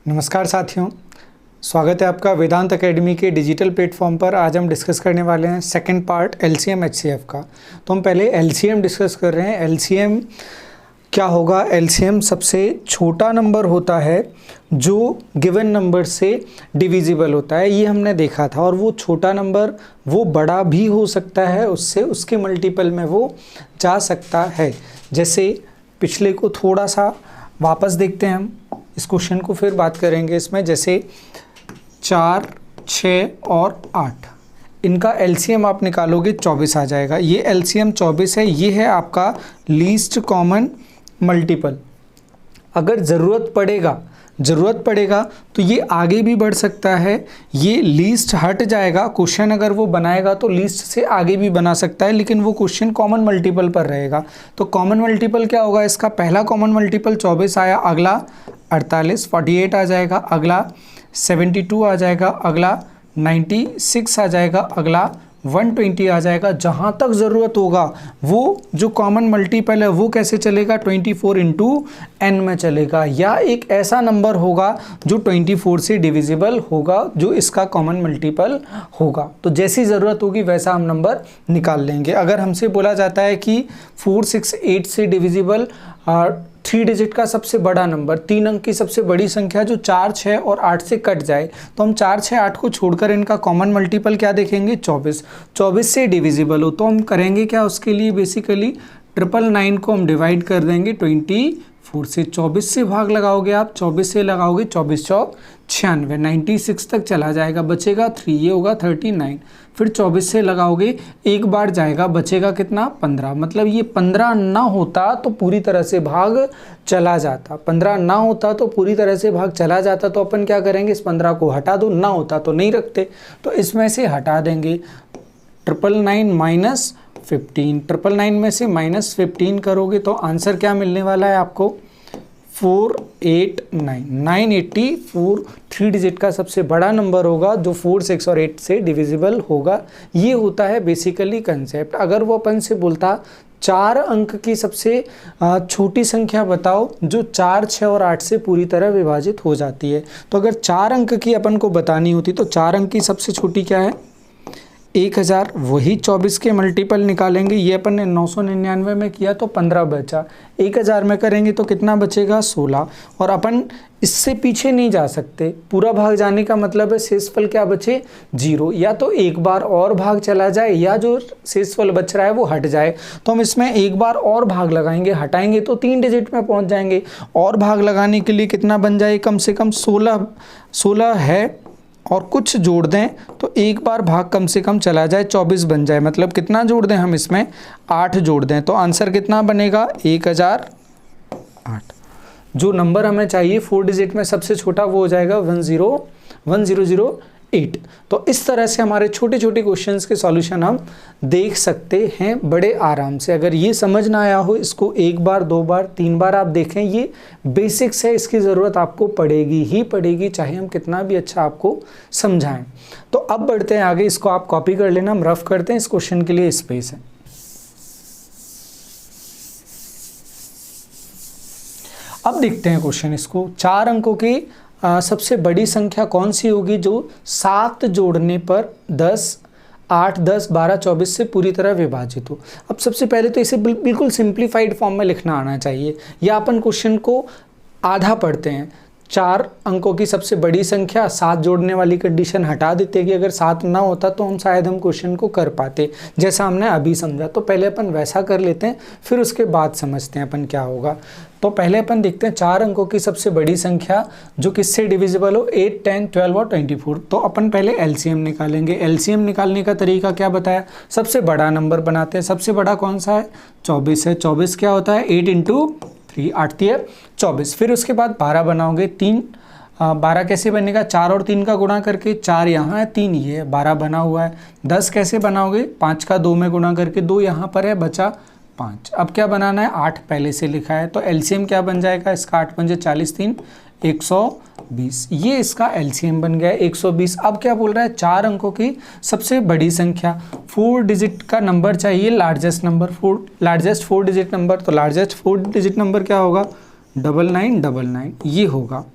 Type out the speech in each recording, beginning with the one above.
नमस्कार साथियों, स्वागत है आपका वेदांत एकेडमी के डिजिटल प्लेटफॉर्म पर। आज हम डिस्कस करने वाले हैं सेकंड पार्ट एलसीएम एचसीएफ का। तो हम पहले एलसीएम डिस्कस कर रहे हैं। एलसीएम क्या होगा? एलसीएम सबसे छोटा नंबर होता है जो गिवन नंबर से डिविजिबल होता है, ये हमने देखा था। और वो छोटा नंबर वो बड़ा भी हो सकता है, उससे उसके मल्टीपल में वो जा सकता है। जैसे पिछले को थोड़ा सा वापस देखते हैं हम इस क्वेश्चन को, फिर बात करेंगे इसमें। जैसे 4, 6 और 8, इनका एलसीएम आप निकालोगे 24 आ जाएगा। ये एलसीएम 24 है, ये है आपका लीस्ट कॉमन मल्टीपल। अगर ज़रूरत पड़ेगा तो ये आगे भी बढ़ सकता है। ये लीस्ट हट जाएगा, क्वेश्चन अगर वो बनाएगा तो लीस्ट से आगे भी बना सकता है, लेकिन वो क्वेश्चन कॉमन मल्टीपल पर रहेगा। तो कॉमन मल्टीपल क्या होगा इसका? पहला कॉमन मल्टीपल 24 आया, अगला 48 48 आ जाएगा, अगला 72 आ जाएगा, अगला 96 आ जाएगा, अगला 120 आ जाएगा। जहाँ तक ज़रूरत होगा वो जो कॉमन मल्टीपल है वो कैसे चलेगा? 24 इंटू n में चलेगा, या एक ऐसा नंबर होगा जो 24 से डिविजिबल होगा, जो इसका कॉमन मल्टीपल होगा। तो जैसी ज़रूरत होगी वैसा हम नंबर निकाल लेंगे। अगर हमसे बोला जाता है कि 4, 6, 8 से डिविजिबल 3 डिजिट का सबसे बड़ा नंबर, 3 अंक की सबसे बड़ी संख्या जो 4, 6 और 8 से कट जाए, तो हम 4, 6, 8 को छोड़कर इनका कॉमन मल्टीपल क्या देखेंगे? 24। 24 से डिविजिबल हो तो हम करेंगे क्या? उसके लिए बेसिकली 999 को हम डिवाइड कर देंगे 24 से। 24 से भाग लगाओगे आप, 24 से लगाओगे 24 चौक 96, 96 तक चला जाएगा, बचेगा 3, ये होगा 39। फिर 24 से लगाओगे, एक बार जाएगा, बचेगा कितना? 15। मतलब ये 15 ना होता तो पूरी तरह से भाग चला जाता, 15 ना होता तो पूरी तरह से भाग चला जाता। तो अपन क्या करेंगे? इस 15 को हटा दो, ना होता तो नहीं रखते, तो इसमें से हटा देंगे। 999 माइनस 15, 999 में से माइनस 15 करोगे तो आंसर क्या मिलने वाला है आपको? 489, 984 3 डिजिट का सबसे बड़ा नंबर होगा जो 4, 6 और 8 से डिविजिबल होगा। ये होता है बेसिकली कंसेप्ट। अगर वो अपन से बोलता 4 अंक की सबसे छोटी संख्या बताओ जो 4, 6 और 8 से पूरी तरह विभाजित हो जाती है, तो अगर 4 अंक की अपन को बतानी होती तो 4 अंक की सबसे छोटी क्या है? 1000। वही 24 के मल्टीपल निकालेंगे, ये अपन ने 999 में किया तो 15 बचा। 1000 में करेंगे तो कितना बचेगा? 16। और अपन इससे पीछे नहीं जा सकते, पूरा भाग जाने का मतलब है शेषफल क्या बचे? 0। या तो एक बार और भाग चला जाए, या जो शेषफल बच रहा है वो हट जाए। तो हम इसमें एक बार और भाग लगाएंगे, हटाएंगे तो 3 डिजिट में पहुंच जाएंगे। और भाग लगाने के लिए कितना बन जाए? कम से कम 16 है, और कुछ जोड़ दें तो एक बार भाग कम से कम चला जाए, 24 बन जाए। मतलब कितना जोड़ दें हम इसमें? 8 जोड़ दें, तो आंसर कितना बनेगा? 1008। जो नंबर हमें चाहिए 4 डिजिट में सबसे छोटा वो हो जाएगा 1008। तो इस तरह से हमारे छोटे छोटे क्वेश्चंस के सॉल्यूशन हम देख सकते हैं बड़े आराम से। अगर ये समझ ना आया हो, इसको 1 बार 2 बार 3 बार आप देखें, ये बेसिक्स है, इसकी ज़रूरत आपको पड़ेगी ही पड़ेगी, चाहे हम कितना भी अच्छा आपको समझाएं। तो अब बढ़ते हैं आगे, इसको आप कॉपी कर लेना, हम रफ करते हैं। इस क्वेश्चन के लिए स्पेस है। अब देखते हैं क्वेश्चन इसको। 4 अंकों की सबसे बड़ी संख्या कौन सी होगी जो 7 जोड़ने पर 10, 8, 10, 12, 24 से पूरी तरह विभाजित हो? अब सबसे पहले तो इसे बिल्कुल सिंप्लीफाइड फॉर्म में लिखना आना चाहिए, या अपन क्वेश्चन को आधा पढ़ते हैं। 4 अंकों की सबसे बड़ी संख्या, 7 जोड़ने वाली कंडीशन हटा देते कि अगर 7 ना होता तो हम शायद हम क्वेश्चन को कर पाते, जैसा हमने अभी समझा। तो पहले अपन वैसा कर लेते हैं, फिर उसके बाद समझते हैं अपन क्या होगा। तो पहले अपन देखते हैं 4 अंकों की सबसे बड़ी संख्या जो किससे डिविजिबल हो? 8, 10, 12 और 24। तो अपन पहले एलसीएम निकालेंगे। एलसीएम निकालने का तरीका क्या बताया? सबसे बड़ा नंबर बनाते हैं। सबसे बड़ा कौन सा है? 24 है। 24 क्या होता है? 8 इंटू 3, 8 3 24। फिर उसके बाद 12 बनाओगे। 12 कैसे बनेगा? 4 और 3 का गुणा करके, 4 यहाँ है 3 ये है, 12 बना हुआ है। 10 कैसे बनाओगे? 5 का 2 में गुणा करके, 2 यहाँ पर है, बचा 5। अब क्या बनाना है? 8 पहले से लिखा है, तो एलसीएम क्या बन जाएगा इसका? 8 पंजे 40, 3 120। ये इसका एलसीएम बन गया 120। अब क्या बोल रहा है? 4 अंकों की सबसे बड़ी संख्या, 4 डिजिट का नंबर चाहिए, largest number, largest 4 digit number. तो लार्जेस्ट 4 डिजिट नंबर क्या होगा? 9999 ये होगा।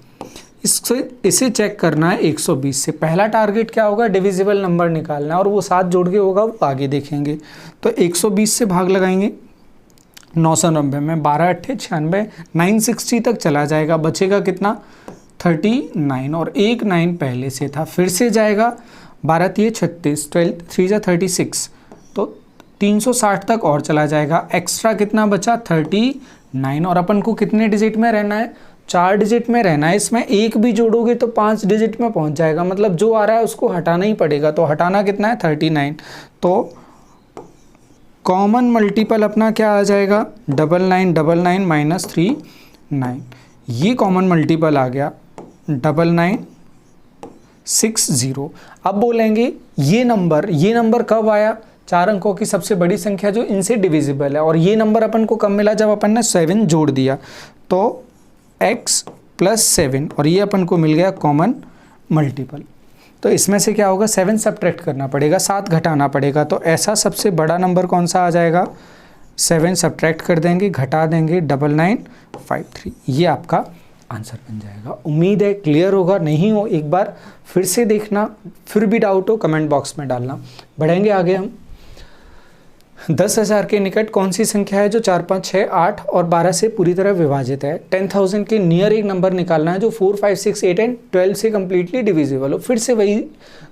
इसे चेक करना है 120 से। पहला टारगेट क्या होगा, डिविजिबल नंबर निकालना है, और वो 7 जोड़ के होगा, वो आगे देखेंगे। तो 120 से भाग लगाएंगे 990 में, 12 अट्ठे 96, 960 तक चला जाएगा, बचेगा कितना 39, और एक 9 पहले से था, फिर से जाएगा 12 3 36, 12 3 36, तो 360 तक और चला जाएगा, एक्स्ट्रा कितना बचा 39, और अपन को कितने डिजिट में रहना है, 4 डिजिट में रहना है। इसमें एक भी जोड़ोगे तो 5 डिजिट में पहुंच जाएगा, मतलब जो आ रहा है उसको हटाना ही पड़ेगा। तो हटाना कितना है 39, तो कॉमन मल्टीपल अपना क्या आ जाएगा 9999 माइनस 39, ये कॉमन मल्टीपल आ गया 9960। अब बोलेंगे ये नंबर कब आया, 4 अंकों की सबसे बड़ी संख्या जो इनसे डिविजिबल है, और ये नंबर अपन को कब मिला, जब अपन ने 7 जोड़ दिया, तो x प्लस 7, और ये अपन को मिल गया कॉमन मल्टीपल। तो इसमें से क्या होगा 7 सब्ट्रैक्ट करना पड़ेगा, 7 घटाना पड़ेगा, तो ऐसा सबसे बड़ा नंबर कौन सा आ जाएगा, 7 सब्ट्रैक्ट कर देंगे, घटा देंगे 9953, ये आपका आंसर बन जाएगा। उम्मीद है क्लियर होगा, नहीं हो एक बार फिर से देखना, फिर भी डाउट हो कमेंट बॉक्स में डालना। बढ़ेंगे आगे हम। 10,000 के निकट कौन सी संख्या है जो 4 5 6 8 और 12 से पूरी तरह विभाजित है। 10,000 के नियर एक नंबर निकालना है जो 4 5 6 8 एंड 12 से कम्प्लीटली डिविजिबल हो। फिर से वही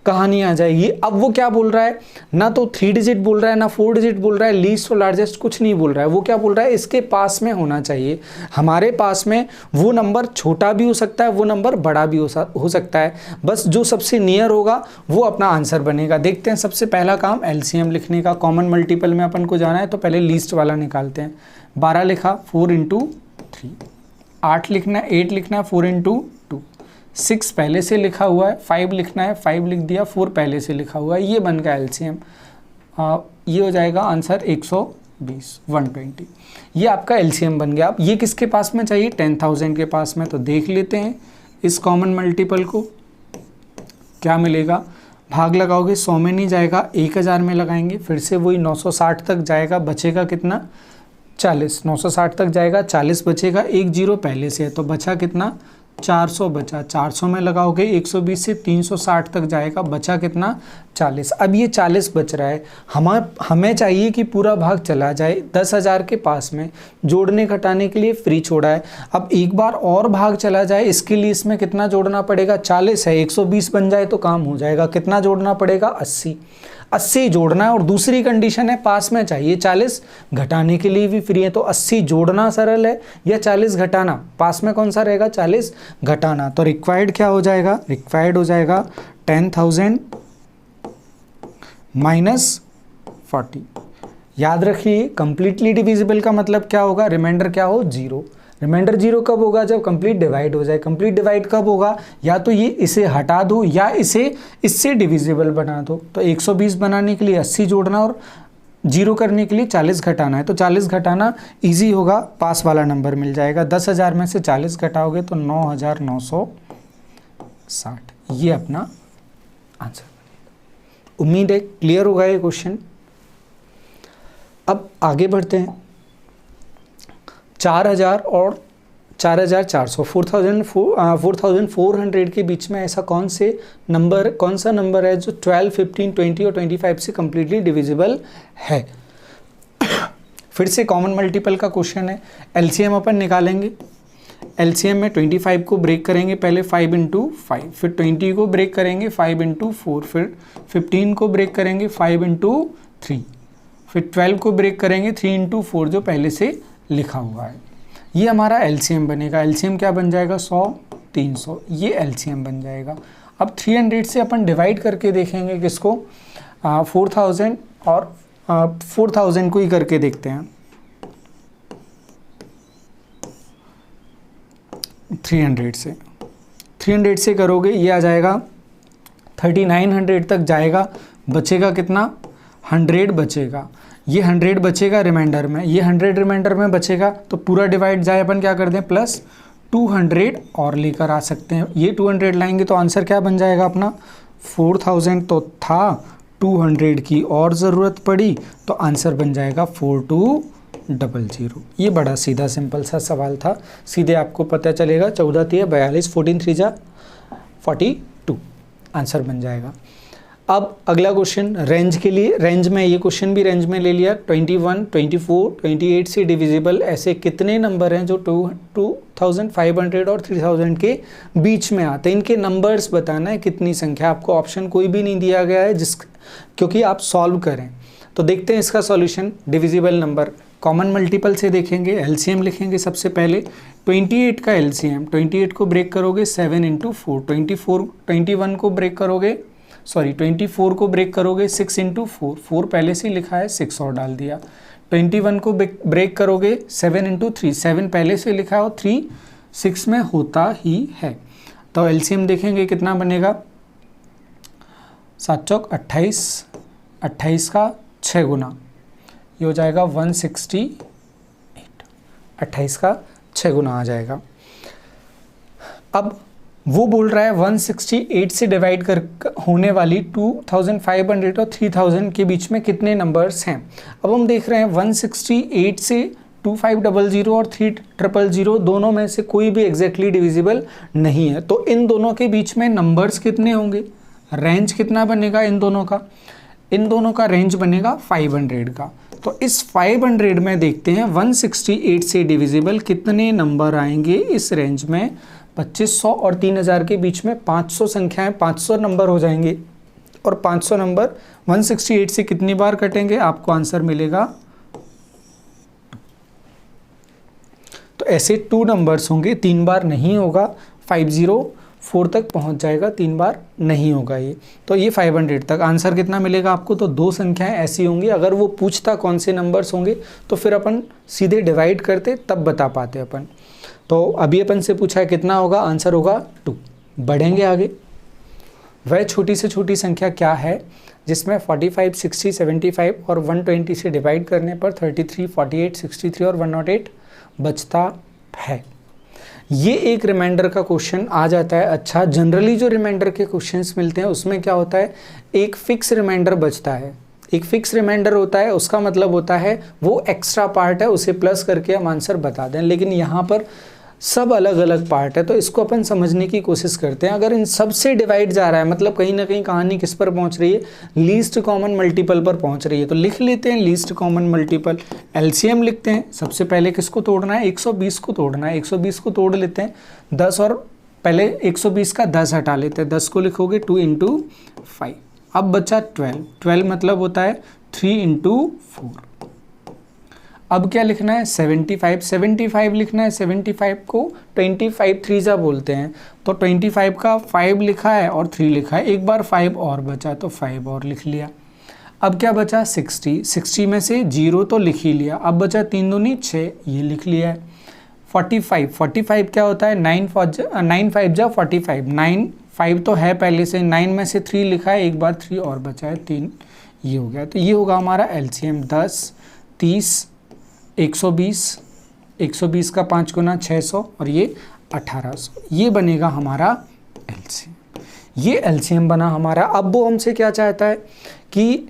कहानी आ जाएगी। अब वो क्या बोल रहा है, ना तो 3 डिजिट बोल रहा है ना 4 डिजिट बोल रहा है, लीस्ट और लार्जेस्ट कुछ नहीं बोल रहा है। वो क्या बोल रहा है, इसके पास में होना चाहिए। हमारे पास में वो नंबर छोटा भी हो सकता है, वो नंबर बड़ा भी हो सकता है, बस जो सबसे नियर होगा वो अपना आंसर बनेगा। देखते हैं, सबसे पहला काम एलसीएम लिखने का। कॉमन मल्टीपल में अपन को जाना है तो पहले लीस्ट वाला निकालते हैं। 12 लिखा 4 इंटू 3, 8 लिखना है 8 लिखना है 4 इंटू 2, 6 पहले से लिखा हुआ है, 5 लिखना है 5 लिख दिया, 4 पहले से लिखा हुआ है, ये बन गया एलसीएम। ये हो जाएगा आंसर 120 120, ये आपका एलसीएम बन गया। अब ये किसके पास में चाहिए, 10,000 के पास में। तो देख लेते हैं इस कॉमन मल्टीपल को क्या मिलेगा। भाग लगाओगे 100 में नहीं जाएगा, 1000 में लगाएंगे, फिर से वही 960 तक जाएगा, बचेगा कितना 40, 960 तक जाएगा 40 बचेगा, 1 0 पहले से है तो बचा कितना 400 बचा। 400 में लगाओगे 120 से 360 तक जाएगा, बचा कितना 40। अब ये 40 बच रहा है, हमें चाहिए कि पूरा भाग चला जाए। 10,000 के पास में जोड़ने घटाने के लिए फ्री छोड़ा है। अब एक बार और भाग चला जाए, इसके लिए इसमें कितना जोड़ना पड़ेगा, 40 है, 120 बन जाए तो काम हो जाएगा। कितना जोड़ना पड़ेगा 80 जोड़ना है। और दूसरी कंडीशन है पास में चाहिए, 40 घटाने के लिए भी फ्री है। तो 80 जोड़ना सरल है या 40 घटाना, पास में कौन सा रहेगा 40 घटाना। तो रिक्वायर्ड क्या हो जाएगा, रिक्वायर्ड हो जाएगा 10,000 माइनस 40। याद रखिए कंप्लीटली डिविजिबल का मतलब क्या होगा, रिमाइंडर क्या हो 0। रिमाइंडर 0 कब होगा, जब कंप्लीट डिवाइड हो जाए। कंप्लीट डिवाइड कब होगा, या तो ये इसे हटा दो या इसे इससे डिविजिबल बना दो। तो 120 बनाने के लिए 80 जोड़ना और 0 करने के लिए 40 घटाना है। तो 40 घटाना इजी होगा, पास वाला नंबर मिल जाएगा। 10,000 में से 40 घटाओगे तो 9,960, ये अपना आंसर बनेगा। उम्मीद है क्लियर होगा ये क्वेश्चन। अब आगे बढ़ते हैं। 4,000 और 4,400 4,400 के बीच में ऐसा कौन सा नंबर है जो 12, 15, 20 और 25 से कम्प्लीटली डिविजिबल है। फिर से कॉमन मल्टीपल का क्वेश्चन है। एलसीएम अपन निकालेंगे। एलसीएम में 25 को ब्रेक करेंगे पहले 5 इंटू 5, फिर 20 को ब्रेक करेंगे 5 इंटू 4, फिर 15 को ब्रेक करेंगे 5 इंटू 3, फिर 12 को ब्रेक करेंगे 3 इंटू 4 जो पहले से लिखा हुआ है। ये हमारा एलसीएम बनेगा। एलसीएम क्या बन जाएगा 100 300, ये एलसीएम बन जाएगा। अब 300 से अपन डिवाइड करके देखेंगे किसको, 4000 और 4000 को ही करके देखते हैं। 300 से करोगे ये आ जाएगा 3900 तक जाएगा, बचेगा कितना 100 बचेगा। ये 100 बचेगा रिमाइंडर में, ये 100 रिमाइंडर में बचेगा, तो पूरा डिवाइड जाए अपन क्या कर दें प्लस 200 और लेकर आ सकते हैं। ये 200 लाएंगे तो आंसर क्या बन जाएगा अपना 4000 तो था, 200 की और ज़रूरत पड़ी तो आंसर बन जाएगा 42 4500। ये बड़ा सीधा सिंपल सा सवाल था, सीधे आपको पता चलेगा 14 3 42, 14 3 जा 42, आंसर बन जाएगा। अब अगला क्वेश्चन रेंज के लिए, रेंज में ये क्वेश्चन भी रेंज में ले लिया। 21, 24, 28 से डिविजिबल ऐसे कितने नंबर हैं जो 2500 और 3000 के बीच में आते हैं, इनके नंबर्स बताना है कितनी संख्या। आपको ऑप्शन कोई भी नहीं दिया गया है क्योंकि आप सॉल्व करें। तो देखते हैं इसका solution. Divisible number common multiple से देखेंगे, एलसीएम लिखेंगे सबसे पहले। 28 का एलसीएम, 28 को ब्रेक करोगे 7 × 4, 21 को ब्रेक करोगे 24 को ब्रेक करोगे 6 × 4, 4 पहले से लिखा है 6 और डाल दिया। 21 को ब्रेक करोगे 7 × 3, 7 पहले से लिखा है और 3 6 में होता ही है। तो एलसीएम देखेंगे कितना बनेगा, 7 चौक 28, 28 का 6 गुना, ये हो जाएगा 168, 28 का 6 गुना आ जाएगा। अब वो बोल रहा है 168 से डिवाइड कर होने वाली 2500 और 3000 के बीच में कितने नंबर्स हैं। अब हम देख रहे हैं 168 से 2500 और 3000 दोनों में से कोई भी एग्जैक्टली डिविजिबल नहीं है, तो इन दोनों के बीच में नंबर्स कितने होंगे, रेंज कितना बनेगा इन दोनों का, इन दोनों का रेंज बनेगा 500 का। तो इस 500 में देखते हैं 168 से डिविजिबल कितने नंबर आएंगे इस रेंज में। 2500 और 3000 के बीच में 500 संख्याएं, 500 नंबर हो जाएंगे और 500 नंबर 168 से कितनी बार कटेंगे, आपको आंसर मिलेगा। तो ऐसे 2 नंबर्स होंगे, 3 बार नहीं होगा, 504 तक पहुंच जाएगा, 3 बार नहीं होगा ये। तो ये 500 तक आंसर कितना मिलेगा आपको। तो 2 संख्याएं ऐसी होंगी, अगर वो पूछता कौन से नंबर्स होंगे तो फिर अपन सीधे डिवाइड करते तब बता पाते अपन। तो अभी अपन से पूछा है कितना होगा, आंसर होगा 2। बढ़ेंगे आगे। वह छोटी से छोटी संख्या क्या है जिसमें 45, 60, 75 और 120 से डिवाइड करने पर 33, 48, 63 और 108 बचता है। ये एक रिमाइंडर का क्वेश्चन आ जाता है। अच्छा, जनरली जो रिमाइंडर के क्वेश्चंस मिलते हैं उसमें क्या होता है, एक फिक्स रिमाइंडर बचता है। एक फिक्स रिमाइंडर होता है, उसका मतलब होता है वो एक्स्ट्रा पार्ट है, उसे प्लस करके हम आंसर बता दें। लेकिन यहाँ पर सब अलग अलग पार्ट है, तो इसको अपन समझने की कोशिश करते हैं। अगर इन सब से डिवाइड जा रहा है मतलब कहीं ना कहीं कहानी किस पर पहुंच रही है, लीस्ट कॉमन मल्टीपल पर पहुंच रही है। तो लिख लेते हैं लीस्ट कॉमन मल्टीपल। एलसीएम लिखते हैं, सबसे पहले किसको तोड़ना है, 120 को तोड़ना है। 120 को तोड़ लेते हैं 10 और पहले 120 का 10 हटा लेते हैं। 10 को लिखोगे 2 × 5। अब बचा 12, 12 मतलब होता है 3 × 4। अब क्या लिखना है, 75, 75 लिखना है। 75 को 25 3 बोलते हैं, तो 25 का 5 लिखा है और 3 लिखा है, एक बार 5 और बचा तो 5 और लिख लिया। अब क्या बचा 60, 60 में से 0 तो लिख ही लिया। अब बचा 3 दूनी 6, ये लिख लिया है। 45, 45 क्या होता है, 9 5 जा 45, 9 5 तो है पहले से, 9 में से 3 लिखा है, एक बार 3 और बचा है 3, ये हो गया। तो ये होगा हमारा एलसीएम 10, 30, 120, 120 का 5 गुना 600 और ये 1800, ये बनेगा हमारा एलसीएम। ये एलसीएम बना हमारा। अब वो हमसे क्या चाहता है कि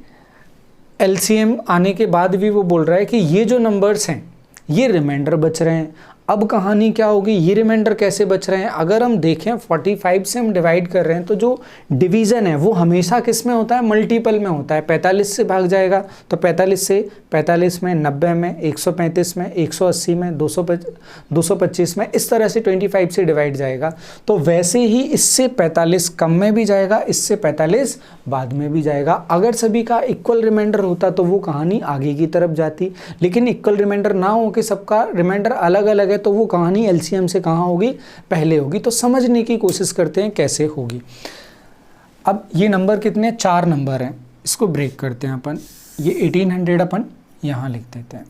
एलसीएम आने के बाद भी वो बोल रहा है कि ये जो नंबर्स हैं ये रिमाइंडर बच रहे हैं। अब कहानी क्या होगी, ये रिमाइंडर कैसे बच रहे हैं। अगर हम देखें 45 से हम डिवाइड कर रहे हैं तो जो डिवीज़न है वो हमेशा किस में होता है, मल्टीपल में होता है। 45 से भाग जाएगा तो 45 से 45 में, 90 में, 135 में, 180 में, 225 में, इस तरह से 25 से डिवाइड जाएगा। तो वैसे ही इससे 45 कम में भी जाएगा, इससे 45 बाद में भी जाएगा। अगर सभी का इक्वल रिमाइंडर होता तो वो कहानी आगे की तरफ जाती, लेकिन इक्वल रिमाइंडर ना हो कि सबका रिमाइंडर अलग अलग है, तो वो कहानी एलसीएम से कहाँ होगी, पहले होगी। तो समझने की कोशिश करते हैं कैसे होगी। अब ये नंबर कितने, 4 नंबर हैं, इसको ब्रेक करते हैं अपन। ये 1800 अपन यहाँ लिख देते हैं,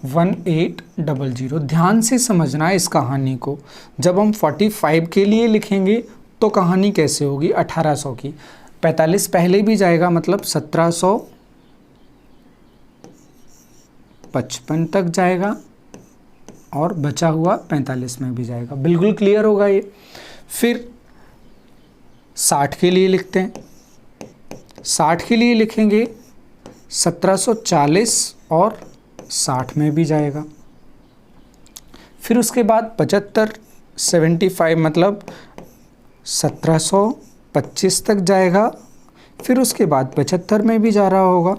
1800। ध्यान से समझना है इस कहानी को। जब हम 45 के लिए लिखेंगे तो कहानी कैसे होगी, 1800 की, 45 पहले भी जाएगा मतलब 1755 तक जाएगा और बचा हुआ 45 में भी जाएगा। बिल्कुल क्लियर होगा ये। फिर 60 के लिए लिखते हैं। 60 के लिए लिखेंगे 1740 और 60 में भी जाएगा। फिर उसके बाद 75 75 मतलब 1725 तक जाएगा। फिर उसके बाद 75 में भी जा रहा होगा,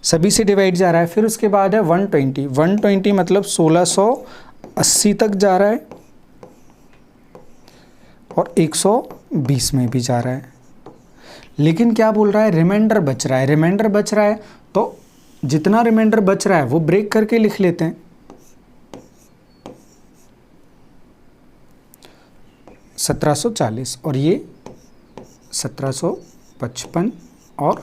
सभी से डिवाइड जा रहा है। फिर उसके बाद है 120 120 मतलब 1680 तक जा रहा है और 120 में भी जा रहा है। लेकिन क्या बोल रहा है, रिमाइंडर बच रहा है। रिमाइंडर बच रहा है तो जितना रिमाइंडर बच रहा है वो ब्रेक करके लिख लेते हैं। 1740 और ये 1755 और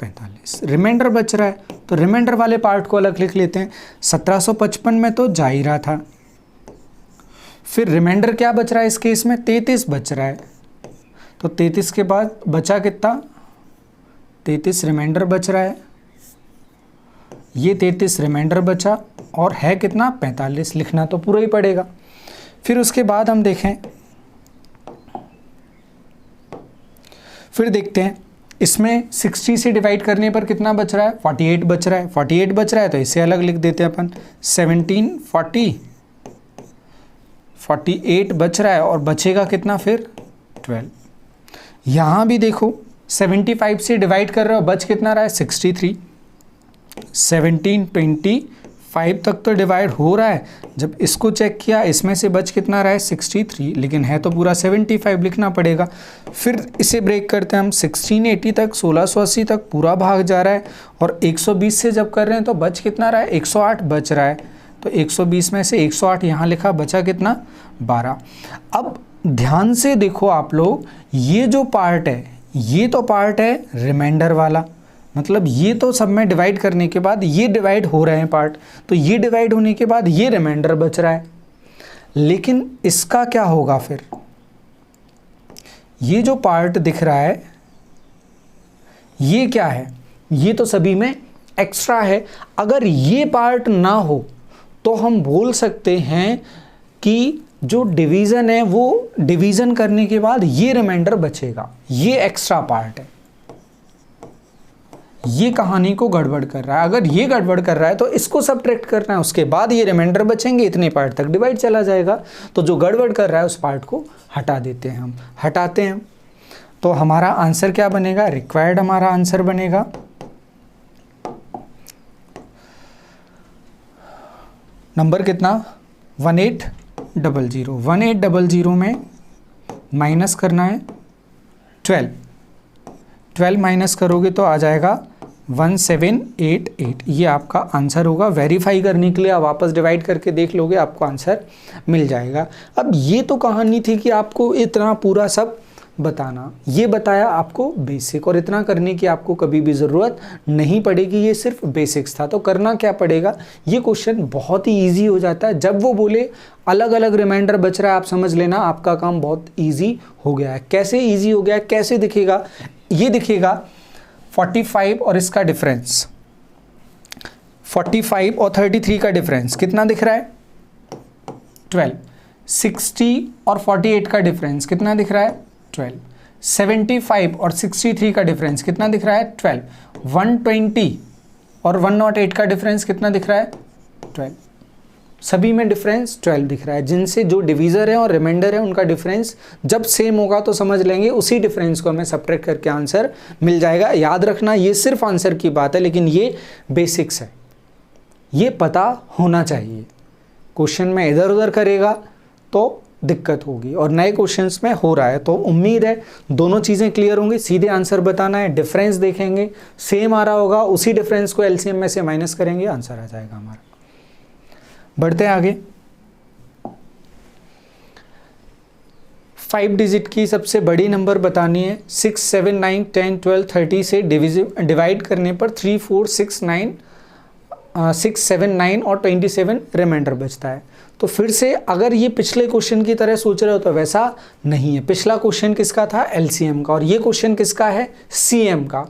45। रिमाइंडर बच रहा है तो रिमाइंडर वाले पार्ट को अलग लिख लेते हैं। 1755 में तो जा ही रहा था। फिर रिमाइंडर क्या बच रहा है इस केस में, 33 बच रहा है। तो 33 के बाद बचा कितना, 33 रिमाइंडर बच रहा है। ये 33 रिमाइंडर बचा और है कितना, 45। लिखना तो पूरा ही पड़ेगा। फिर उसके बाद हम देखें, फिर देखते हैं इसमें 60 से डिवाइड करने पर कितना बच रहा है, 48 बच रहा है। 48 बच रहा है तो इसे अलग लिख देते हैं अपन। 1740 48 बच रहा है और बचेगा कितना फिर 12। यहाँ भी देखो 75 से डिवाइड कर रहे हो, बच कितना रहा है 63। 1725 तक तो डिवाइड हो रहा है। जब इसको चेक किया इसमें से बच कितना रहा है 63, लेकिन है तो पूरा 75, लिखना पड़ेगा। फिर इसे ब्रेक करते हैं हम 1680 तक, 1680 तक पूरा भाग जा रहा है और 120 से जब कर रहे हैं तो बच कितना रहा है 108 बच रहा है। तो 120 में से 108 यहाँ लिखा, बचा कितना 12। अब ध्यान से देखो आप लोग, ये जो पार्ट है ये तो पार्ट है रिमाइंडर वाला, मतलब ये तो सब में डिवाइड करने के बाद ये डिवाइड हो रहे हैं पार्ट, तो ये डिवाइड होने के बाद ये रिमाइंडर बच रहा है। लेकिन इसका क्या होगा फिर, ये जो पार्ट दिख रहा है ये क्या है, ये तो सभी में एक्स्ट्रा है। अगर ये पार्ट ना हो तो हम बोल सकते हैं कि जो डिवीज़न है वो डिवीज़न करने के बाद ये रिमाइंडर बचेगा, ये एक्स्ट्रा पार्ट है। ये कहानी को गड़बड़ कर रहा है। अगर ये गड़बड़ कर रहा है तो इसको सब्ट्रैक्ट करना है, उसके बाद ये रिमाइंडर बचेंगे, इतने पार्ट तक डिवाइड चला जाएगा। तो जो गड़बड़ कर रहा है उस पार्ट को हटा देते हैं हम, हटाते हैं। तो हमारा आंसर क्या बनेगा, रिक्वायर्ड हमारा आंसर बनेगा नंबर कितना 1800। 1800 में माइनस करना है 12 माइनस करोगे तो आ जाएगा 1788। ये आपका आंसर होगा। वेरीफाई करने के लिए आप वापस डिवाइड करके देख लोगे, आपको आंसर मिल जाएगा। अब ये तो कहानी थी कि आपको इतना पूरा सब बताना, ये बताया आपको बेसिक, और इतना करने की आपको कभी भी ज़रूरत नहीं पड़ेगी, ये सिर्फ बेसिक्स था। तो करना क्या पड़ेगा, ये क्वेश्चन बहुत ही ईजी हो जाता है। जब वो बोले अलग अलग रिमाइंडर बच रहा है, आप समझ लेना आपका काम बहुत ईजी हो गया है। कैसे ईजी हो गया है, कैसे दिखेगा, ये दिखेगा 45 और इसका डिफरेंस, 45 और 33 का डिफरेंस कितना दिख रहा है 12। 60 और 48 का डिफरेंस कितना दिख रहा है 12। 75 और 63 का डिफरेंस कितना दिख रहा है 12। 120 और 108 का डिफरेंस कितना दिख रहा है 12। सभी में डिफरेंस 12 दिख रहा है। जिनसे जो डिवीज़र है और रिमाइंडर है उनका डिफरेंस जब सेम होगा तो समझ लेंगे उसी डिफरेंस को हमें सब्ट्रैक्ट करके आंसर मिल जाएगा। याद रखना ये सिर्फ आंसर की बात है, लेकिन ये बेसिक्स है, ये पता होना चाहिए। क्वेश्चन में इधर उधर करेगा तो दिक्कत होगी, और नए क्वेश्चंस में हो रहा है। तो उम्मीद है दोनों चीज़ें क्लियर होंगी। सीधे आंसर बताना है, डिफरेंस देखेंगे, सेम आ रहा होगा, उसी डिफरेंस को एलसीएम में से माइनस करेंगे, आंसर आ जाएगा हमारा। बढ़ते हैं आगे। 5 डिजिट की सबसे बड़ी नंबर बतानी है। 6, 7, 9, 10, 12, 30 से डिवाइड करने पर 3, 4, 6, 7, 9 और 27 रिमाइंडर बचता है। तो फिर से अगर ये पिछले क्वेश्चन की तरह सोच रहे हो तो वैसा नहीं है। पिछला क्वेश्चन किसका था, एलसीएम का, और ये क्वेश्चन किसका है, सीएम का,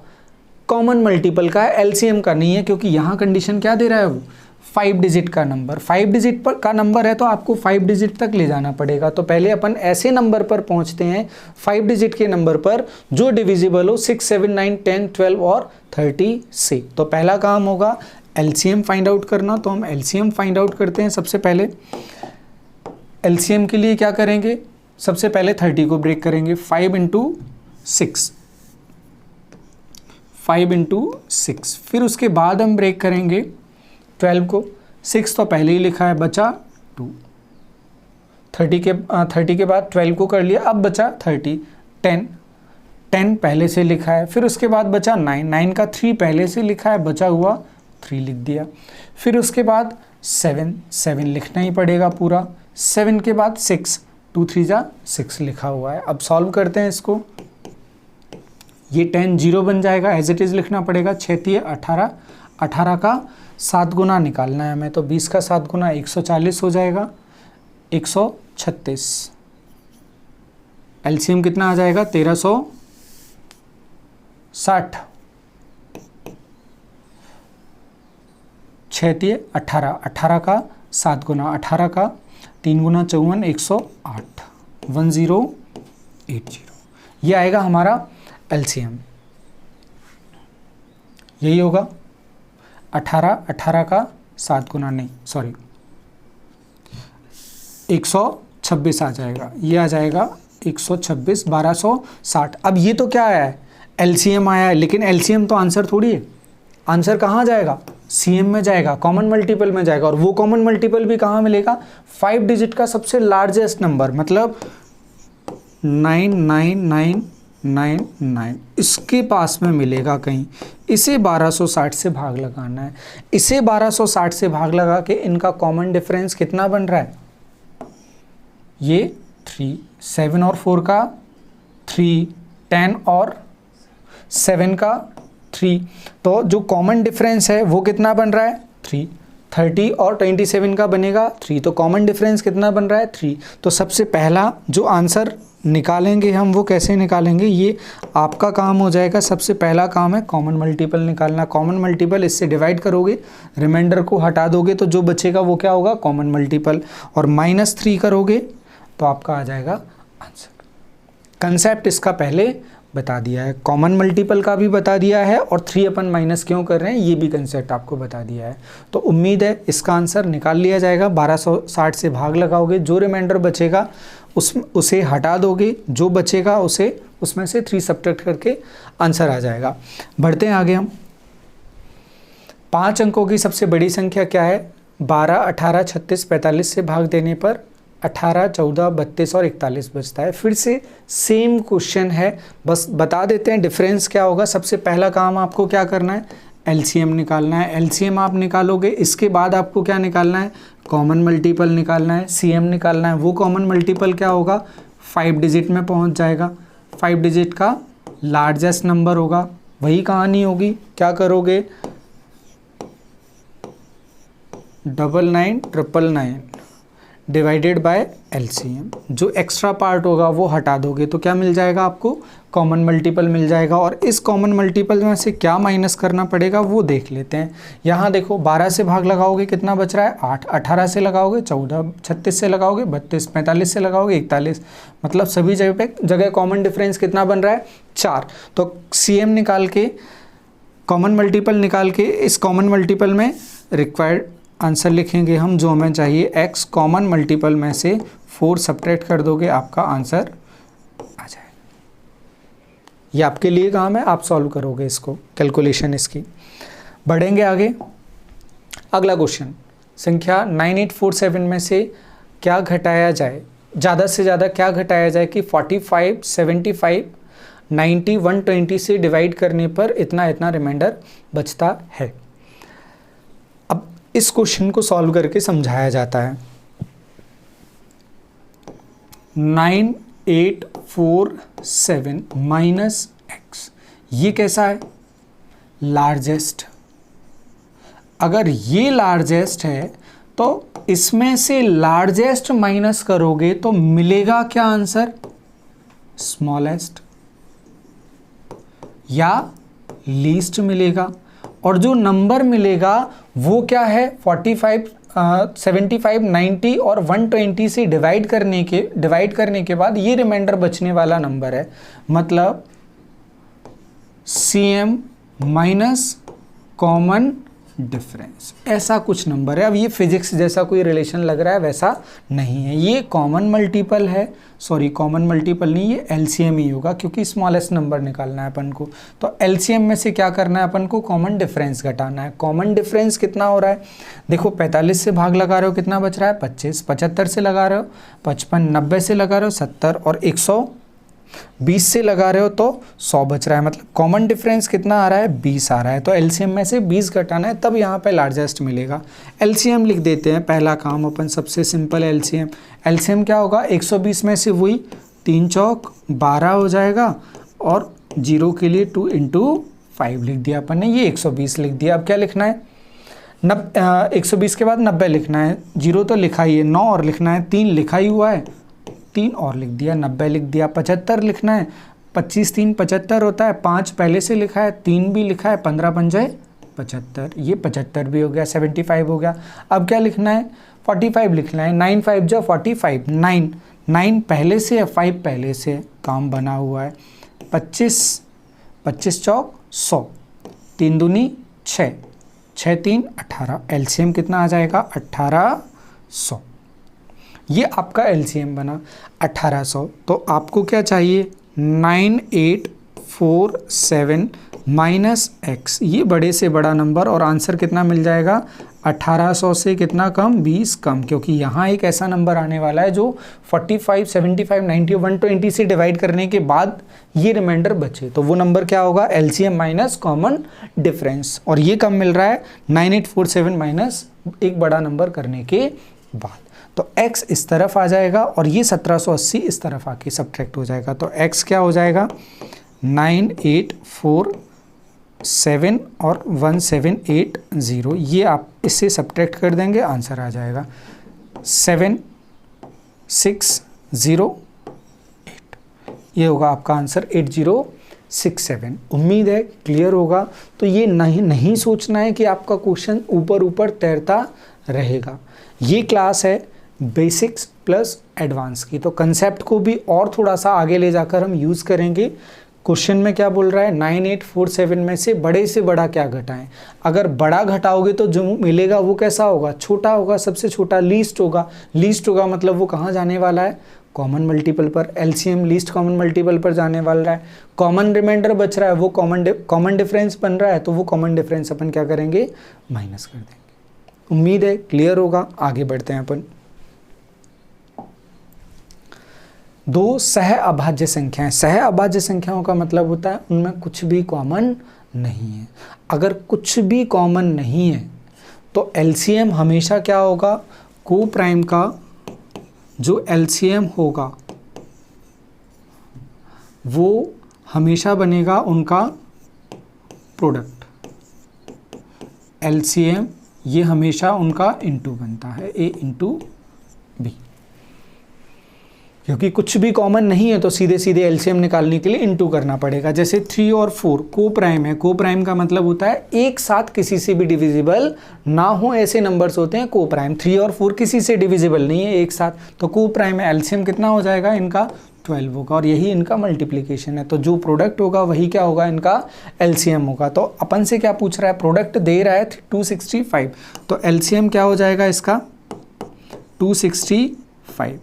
कॉमन मल्टीपल का है, एलसीएम का नहीं है, क्योंकि यहाँ कंडीशन क्या दे रहा है वो 5 डिजिट का नंबर, 5 डिजिट पर का नंबर है तो आपको 5 डिजिट तक ले जाना पड़ेगा। तो पहले अपन ऐसे नंबर पर पहुंचते हैं 5 डिजिट के नंबर पर जो डिविजिबल हो 6, 7, 9, 10, 12 और 30 से। तो पहला काम होगा एलसीएम फाइंड आउट करना। तो हम एलसीएम फाइंड आउट करते हैं। सबसे पहले एलसीएम के लिए क्या करेंगे, सबसे पहले 30 को ब्रेक करेंगे, 5 इंटू 6, 5 इंटू 6। फिर उसके बाद हम ब्रेक करेंगे 12 को, 6 तो पहले ही लिखा है, बचा 2। 30 के बाद 12 को कर लिया, अब बचा 30, 10 पहले से लिखा है। फिर उसके बाद बचा 9 का 3 पहले से लिखा है, बचा हुआ 3 लिख दिया। फिर उसके बाद 7 लिखना ही पड़ेगा पूरा। 7 के बाद 6, 2 3 जा 6 लिखा हुआ है। अब सॉल्व करते हैं इसको। ये 10 0 बन जाएगा, एज इट इज़ लिखना पड़ेगा। 6 18, 18 का 7 गुना निकालना है हमें, तो 20 का 7 गुना 140 हो जाएगा, 136। एलसीएम कितना आ जाएगा, 1360। 6 18, 18 का 7 गुना 18 का 3 गुना 54, 108, 1080। ये आएगा हमारा एलसीएम, यही होगा। 18 का 7 गुना नहीं, सॉरी 126 आ जाएगा। ये आ जाएगा 126, 1260। अब ये तो क्या आया है, एलसीएम आया है, लेकिन एलसीएम तो आंसर थोड़ी है। आंसर कहाँ जाएगा, सीएम में जाएगा, कॉमन मल्टीपल में जाएगा। और वो कॉमन मल्टीपल भी कहाँ मिलेगा, 5 डिजिट का सबसे लार्जेस्ट नंबर, मतलब 99999, इसके पास में मिलेगा कहीं। इसे 1260 से भाग लगाना है। इसे 1260 से भाग लगा के इनका कॉमन डिफरेंस कितना बन रहा है, ये 3, 7 और 4 का 3, 10 और 7 का 3। तो जो कॉमन डिफरेंस है वो कितना बन रहा है, 3। 30 और 27 का बनेगा 3, तो कॉमन डिफरेंस कितना बन रहा है, 3। तो सबसे पहला जो आंसर निकालेंगे हम वो कैसे निकालेंगे, ये आपका काम हो जाएगा। सबसे पहला काम है कॉमन मल्टीपल निकालना। कॉमन मल्टीपल इससे डिवाइड करोगे, रिमाइंडर को हटा दोगे तो जो बचेगा वो क्या होगा, कॉमन मल्टीपल। और -3 करोगे तो आपका आ जाएगा आंसर। कंसेप्ट इसका पहले बता दिया है, कॉमन मल्टीपल का भी बता दिया है, और 3 अपन माइनस क्यों कर रहे हैं ये भी कंसेप्ट आपको बता दिया है। तो उम्मीद है इसका आंसर निकाल लिया जाएगा। 1260 से भाग लगाओगे, जो रिमाइंडर बचेगा उसे हटा दोगे, जो बचेगा उसे उसमें से 3 सब्ट्रैक्ट करके आंसर आ जाएगा। बढ़ते हैं आगे हम। 5 अंकों की सबसे बड़ी संख्या क्या है, 12, 18, 36, 45 से भाग देने पर 18, 14, 32 और 41 बचता है। फिर से सेम क्वेश्चन है, बस बता देते हैं डिफरेंस क्या होगा। सबसे पहला काम आपको क्या करना है, एलसीएम निकालना है। एलसीएम आप निकालोगे, इसके बाद आपको क्या निकालना है, कॉमन मल्टीपल निकालना है, सीएम निकालना है। वो कॉमन मल्टीपल क्या होगा, 5 डिजिट में पहुंच जाएगा। 5 डिजिट का लार्जेस्ट नंबर होगा। वही कहानी होगी, क्या करोगे, 9999 डिवाइडेड बाय एलसीएम। जो एक्स्ट्रा पार्ट होगा वो हटा दोगे तो क्या मिल जाएगा आपको, कॉमन मल्टीपल मिल जाएगा। और इस कॉमन मल्टीपल में से क्या माइनस करना पड़ेगा वो देख लेते हैं। यहाँ देखो 12 से भाग लगाओगे कितना बच रहा है, 8, 18 से लगाओगे 14, 36 से लगाओगे 32, 45 से लगाओगे 41, मतलब सभी जगह कॉमन डिफरेंस कितना बन रहा है, 4। तो सीएम निकाल के, कॉमन मल्टीपल निकाल के इस कॉमन मल्टीपल में रिक्वायर्ड आंसर लिखेंगे हम, जो हमें चाहिए x। कॉमन मल्टीपल में से 4 सब्ट्रैक्ट कर दोगे, आपका आंसर आ जाएगा। ये आपके लिए काम है, आप सॉल्व करोगे इसको, कैलकुलेशन इसकी। बढ़ेंगे आगे। अगला क्वेश्चन, संख्या 9847 में से क्या घटाया जाए, ज़्यादा से ज़्यादा क्या घटाया जाए कि 45, 75, 90, 120 से डिवाइड करने पर इतना इतना रिमाइंडर बचता है। अब इस क्वेश्चन को सॉल्व करके समझाया जाता है। 9847 माइनस एक्स, ये कैसा है, लार्जेस्ट। अगर ये लार्जेस्ट है तो इसमें से लार्जेस्ट माइनस करोगे तो मिलेगा क्या आंसर, स्मॉलेस्ट या लीस्ट मिलेगा। और जो नंबर मिलेगा वो क्या है 45, 75, 90 और 120 से डिवाइड करने के बाद ये रिमाइंडर बचने वाला नंबर है, मतलब CM माइनस कॉमन डिफरेंस, ऐसा कुछ नंबर है। अब ये फिजिक्स जैसा कोई रिलेशन लग रहा है, वैसा नहीं है, ये कॉमन मल्टीपल है, सॉरी कॉमन मल्टीपल नहीं, ये LCM ही होगा क्योंकि स्मॉलेस्ट नंबर निकालना है अपन को। तो LCM में से क्या करना है अपन को, कॉमन डिफरेंस घटाना है। कॉमन डिफरेंस कितना हो रहा है, देखो 45 से भाग लगा रहे हो, कितना बच रहा है 25, 75 से लगा रहे हो 55, 90 से लगा रहे हो 70 और 120 से लगा रहे हो तो 100 बच रहा है, मतलब कॉमन डिफरेंस कितना आ रहा है 20 आ रहा है। तो LCM में से 20 घटाना है, तब यहाँ पे लार्जेस्ट मिलेगा। LCM लिख देते हैं, पहला काम अपन, सबसे सिंपल LCM क्या होगा, 120 में से वही 3 चौक 12 हो जाएगा और 0 के लिए 2 × 5 लिख दिया अपन ने, ये 120 लिख दिया। अब क्या लिखना है, 120 के बाद 90 लिखना है, 0 तो लिखा ही है, 9 और लिखना है, 3 लिखा ही हुआ है, 3 और लिख दिया, 90 लिख दिया। 75 लिखना है, 25 3 75 होता है, 5 पहले से लिखा है, 3 भी लिखा है, 15 पंजे 75, ये 75 भी हो गया, 75 हो गया। अब क्या लिखना है, 45 लिखना है, 9 5 जो 45, 9 पहले से है, 5 पहले से, काम बना हुआ है। 25 चौक 100, 3 दूनी 6, 6 3 18, LCM कितना आ जाएगा 1800। ये आपका LCM बना 1800। तो आपको क्या चाहिए 9847 माइनस x, ये बड़े से बड़ा नंबर, और आंसर कितना मिल जाएगा 1800 से कितना कम, 20 कम, क्योंकि यहाँ एक ऐसा नंबर आने वाला है जो 45, 75, 90, 120 से डिवाइड करने के बाद ये रिमाइंडर बचे, तो वो नंबर क्या होगा LCM माइनस कॉमन डिफरेंस, और ये कम मिल रहा है 9847 माइनस एक बड़ा नंबर करने के बाद। तो x इस तरफ आ जाएगा और ये 1780 इस तरफ आके सब्ट्रैक्ट हो जाएगा। तो x क्या हो जाएगा 9847 और 1780, ये आप इससे सब्ट्रैक्ट कर देंगे, आंसर आ जाएगा 7608, ये होगा आपका आंसर 8067। उम्मीद है क्लियर होगा। तो ये नहीं सोचना है कि आपका क्वेश्चन ऊपर ऊपर तैरता रहेगा। ये क्लास है बेसिक्स प्लस एडवांस की, तो कंसेप्ट को भी और थोड़ा सा आगे ले जाकर हम यूज़ करेंगे। क्वेश्चन में क्या बोल रहा है 9847 में से बड़े से बड़ा क्या घटाएं। अगर बड़ा घटाओगे तो जो मिलेगा वो कैसा होगा, छोटा होगा, सबसे छोटा लीस्ट होगा। लीस्ट होगा मतलब वो कहाँ जाने वाला है, कॉमन मल्टीपल पर। LCM लीस्ट कॉमन मल्टीपल पर जाने वाला है। कॉमन रिमाइंडर बच रहा है, वो कॉमन डिफरेंस बन रहा है, तो वो कॉमन डिफरेंस अपन क्या करेंगे, माइनस कर देंगे। उम्मीद है क्लियर होगा। आगे बढ़ते हैं अपन। दो सह अभाज्य संख्याएं। सह अभाज्य संख्याओं का मतलब होता है उनमें कुछ भी कॉमन नहीं है। अगर कुछ भी कॉमन नहीं है तो LCM हमेशा क्या होगा, को प्राइम का जो LCM होगा वो हमेशा बनेगा उनका प्रोडक्ट। LCM ये हमेशा उनका इंटू बनता है, A इंटू B। क्योंकि कुछ भी कॉमन नहीं है तो सीधे सीधे LCM निकालने के लिए इंटू करना पड़ेगा। जैसे 3 और 4 को प्राइम है। को प्राइम का मतलब होता है एक साथ किसी से भी डिविजिबल ना हो, ऐसे नंबर्स होते हैं को प्राइम। 3 और 4 किसी से डिविजिबल नहीं है एक साथ, तो को प्राइम है। LCM कितना हो जाएगा इनका 12 होगा, और यही इनका मल्टीप्लिकेशन है। तो जो प्रोडक्ट होगा वही क्या होगा, इनका LCM होगा। तो अपन से क्या पूछ रहा है, प्रोडक्ट दे रहा है 265, तो LCM क्या हो जाएगा इसका 265।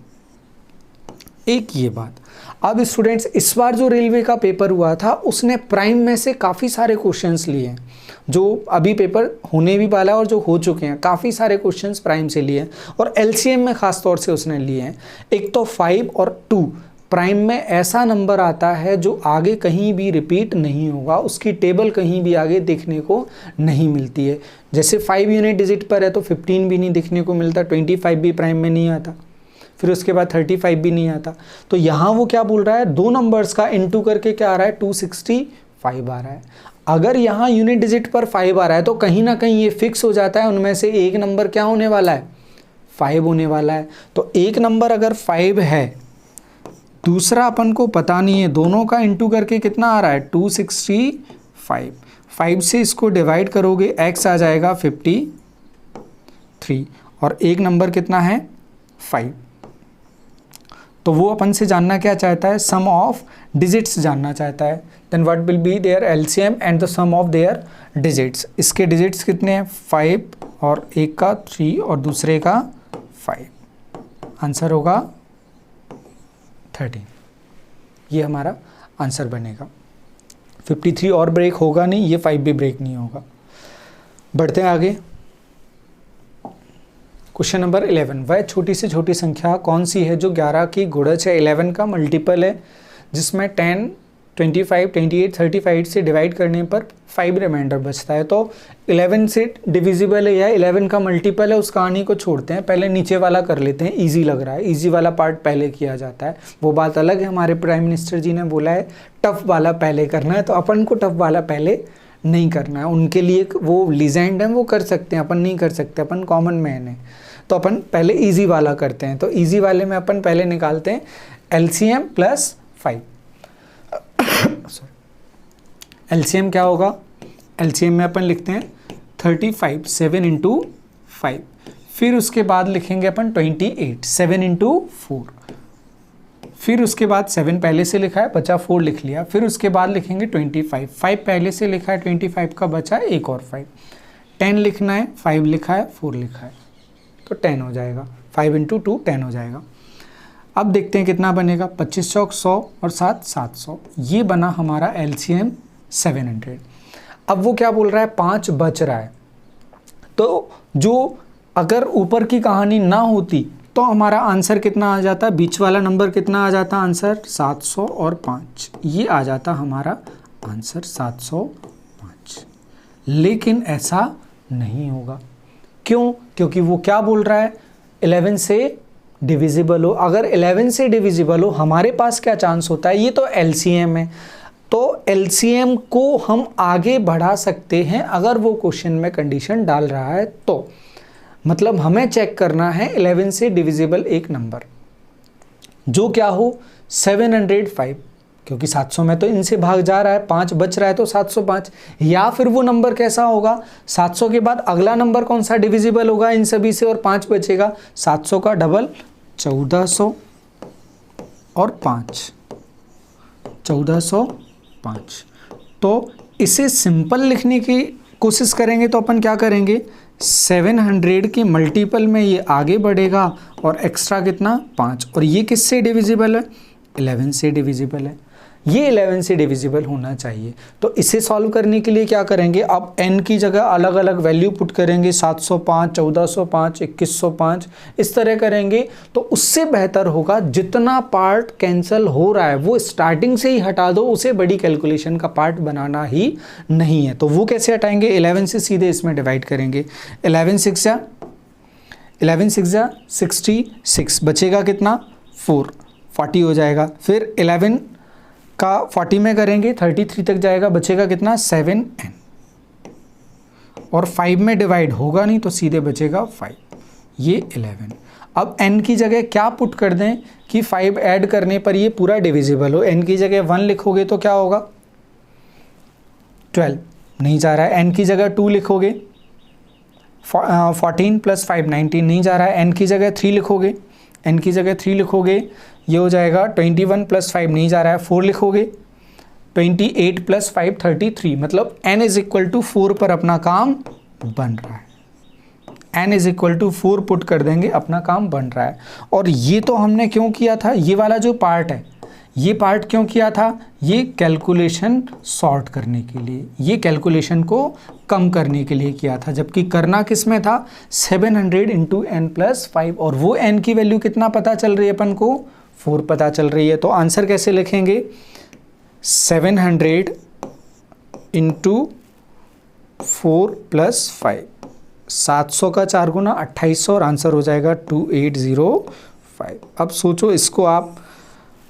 एक ये बात। अब स्टूडेंट्स इस बार जो रेलवे का पेपर हुआ था उसने प्राइम में से काफ़ी सारे क्वेश्चंस लिए हैं, जो अभी पेपर होने भी वाला है और जो हो चुके हैं। काफ़ी सारे क्वेश्चंस प्राइम से लिए हैं और LCM में ख़ास तौर से उसने लिए हैं। एक तो 5 और 2 प्राइम में ऐसा नंबर आता है जो आगे कहीं भी रिपीट नहीं होगा, उसकी टेबल कहीं भी आगे देखने को नहीं मिलती है। जैसे 5 यूनिट डिजिट पर है तो 15 भी नहीं देखने को मिलता, 25 भी प्राइम में नहीं आता, फिर उसके बाद 35 भी नहीं आता। तो यहाँ वो क्या बोल रहा है, दो नंबर्स का इनटू करके क्या आ रहा है 265 आ रहा है। अगर यहाँ यूनिट डिजिट पर 5 आ रहा है तो कहीं ना कहीं ये फिक्स हो जाता है उनमें से एक नंबर क्या होने वाला है, 5 होने वाला है। तो एक नंबर अगर 5 है, दूसरा अपन को पता नहीं है, दोनों का इनटू करके कितना आ रहा है 265। 5 से इसको डिवाइड करोगे x आ जाएगा 53 और एक नंबर कितना है 5। तो वो अपन से जानना क्या चाहता है, सम ऑफ डिजिट्स जानना चाहता है। Then what will be their LCM and the sum of their digits. इसके डिजिट्स कितने हैं 5 और एक का 3 और दूसरे का 5। आंसर होगा 13। ये हमारा आंसर बनेगा। 53 और ब्रेक होगा नहीं, ये 5 भी ब्रेक नहीं होगा। बढ़ते हैं आगे। क्वेश्चन नंबर 11, वह छोटी से छोटी संख्या कौन सी है जो 11 की गुणज है, 11 का मल्टीपल है, जिसमें 10, 25, 28, 35 से डिवाइड करने पर 5 रिमाइंडर बचता है। तो 11 से डिविजिबल है या 11 का मल्टीपल है, उस कहानी को छोड़ते हैं, पहले नीचे वाला कर लेते हैं। इजी लग रहा है, इजी वाला पार्ट पहले किया जाता है, वो बात अलग है। हमारे प्राइम मिनिस्टर जी ने बोला है टफ वाला पहले करना है, तो अपन को टफ वाला पहले नहीं करना है। उनके लिए वो लीजेंड है, वो कर सकते हैं, अपन नहीं कर सकते, अपन कॉमन मैन है। तो अपन पहले इजी वाला करते हैं। तो इजी वाले में अपन पहले निकालते हैं एलसीएम प्लस 5। एलसीएम क्या होगा, एलसीएम में अपन लिखते हैं 35, 7 इंटू 5। फिर उसके बाद लिखेंगे अपन 28, 7 इंटू 4। फिर उसके बाद 7 पहले से लिखा है, बचा 4 लिख लिया। फिर उसके बाद लिखेंगे 25, 5 पहले से लिखा है, 25 का बचा एक और 5। 10 लिखना है, 5 लिखा है, 4 लिखा है, तो 10 हो जाएगा। 5 इंटू 2 10 हो जाएगा। अब देखते हैं कितना बनेगा, 25 चौक 100 और 7 700। ये बना हमारा एलसीएम 700। अब वो क्या बोल रहा है, 5 बच रहा है। तो जो अगर ऊपर की कहानी ना होती तो हमारा आंसर कितना आ जाता, बीच वाला नंबर कितना आ जाता, आंसर 700 और 5। ये आ जाता हमारा आंसर 705। लेकिन ऐसा नहीं होगा। क्यों? क्योंकि वो क्या बोल रहा है, 11 से डिविजिबल हो। अगर 11 से डिविजिबल हो, हमारे पास क्या चांस होता है, ये तो एलसीएम है, तो एलसीएम को हम आगे बढ़ा सकते हैं अगर वो क्वेश्चन में कंडीशन डाल रहा है। तो मतलब हमें चेक करना है 11 से डिविजिबल एक नंबर जो क्या हो 705, क्योंकि 700 में तो इनसे भाग जा रहा है, 5 बच रहा है तो 705। या फिर वो नंबर कैसा होगा, 700 के बाद अगला नंबर कौन सा डिविजिबल होगा इन सभी से और 5 बचेगा, 700 का डबल 1400 और 5, 1405। तो इसे सिंपल लिखने की कोशिश करेंगे तो अपन क्या करेंगे, 700 के मल्टीपल में ये आगे बढ़ेगा और एक्स्ट्रा कितना 5, और ये किससे डिविजिबल है, 11 से डिविजिबल है। ये 11 से डिविजिबल होना चाहिए। तो इसे सॉल्व करने के लिए क्या करेंगे, अब n की जगह अलग अलग वैल्यू पुट करेंगे, 705, 1405, 2105, इस तरह करेंगे तो उससे बेहतर होगा जितना पार्ट कैंसिल हो रहा है वो स्टार्टिंग से ही हटा दो, उसे बड़ी कैलकुलेशन का पार्ट बनाना ही नहीं है। तो वो कैसे हटाएंगे, 11 से सीधे इसमें डिवाइड करेंगे। 11 6 जा 66, बचेगा कितना 4, 40 हो जाएगा। फिर 11 का 40 में करेंगे, 33 तक जाएगा, बचेगा कितना 7n, और 5 में डिवाइड होगा नहीं तो सीधे बचेगा 5, ये 11। अब n की जगह क्या पुट कर दें कि 5 ऐड करने पर ये पूरा डिविजिबल हो। n की जगह 1 लिखोगे तो क्या होगा 12, नहीं जा रहा है। n की जगह 2 लिखोगे 14 + 5 19, नहीं जा रहा है। n की जगह 3 लिखोगे, n की जगह 3 लिखोगे, ये हो जाएगा 21 + 5, नहीं जा रहा है। 4 लिखोगे, 28 + 5 33, मतलब n = 4 पर अपना काम बन रहा है। n = 4 पुट कर देंगे, अपना काम बन रहा है। और ये तो हमने क्यों किया था, ये वाला जो पार्ट है, ये पार्ट क्यों किया था, ये कैलकुलेशन सॉर्ट करने के लिए, ये कैलकुलेशन को कम करने के लिए किया था। जबकि करना किस में था, 700 × n + 5, और वो n की वैल्यू कितना पता चल रही है अपन को, 4 पता चल रही है। तो आंसर कैसे लिखेंगे, 700 × 4 + 5, 700 का 4 गुना 2800, और आंसर हो जाएगा 2805। अब सोचो इसको आप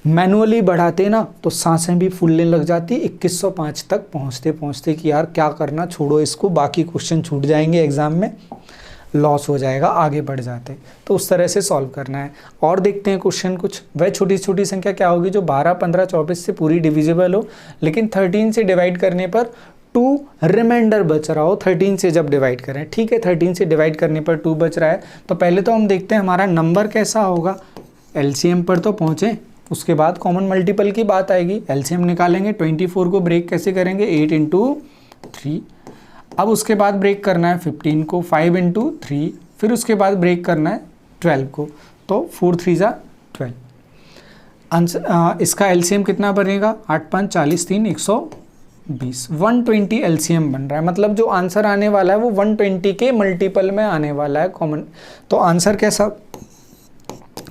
मैनुअली बढ़ाते ना तो सांसें भी फूलने लग जाती 2105 तक पहुँचते पहुँचते कि यार क्या करना, छोड़ो इसको, बाकी क्वेश्चन छूट जाएंगे एग्ज़ाम में, लॉस हो जाएगा, आगे बढ़ जाते। तो उस तरह से सॉल्व करना है। और देखते हैं क्वेश्चन कुछ, वह छोटी छोटी संख्या क्या होगी जो 12, 15, 24 से पूरी डिविजिबल हो लेकिन 13 से डिवाइड करने पर 2 रिमाइंडर बच रहा हो 13 से जब डिवाइड करें। ठीक है, 13 से डिवाइड करने पर 2 बच रहा है। तो पहले तो हम देखते हैं हमारा नंबर कैसा होगा। एलसीएम पर तो पहुँचे, उसके बाद कॉमन मल्टीपल की बात आएगी। एलसीएम निकालेंगे, 24 को ब्रेक कैसे करेंगे, 8 इंटू 3। अब उसके बाद ब्रेक करना है 15 को, 5 इंटू 3। फिर उसके बाद ब्रेक करना है 12 को, तो 4 3 जा 12। आंसर इसका एलसीएम कितना बनेगा, 8 5 40 3 120। 120 एलसीएम बन रहा है, मतलब जो आंसर आने वाला है वो 120 के मल्टीपल में आने वाला है कॉमन। तो आंसर कैसा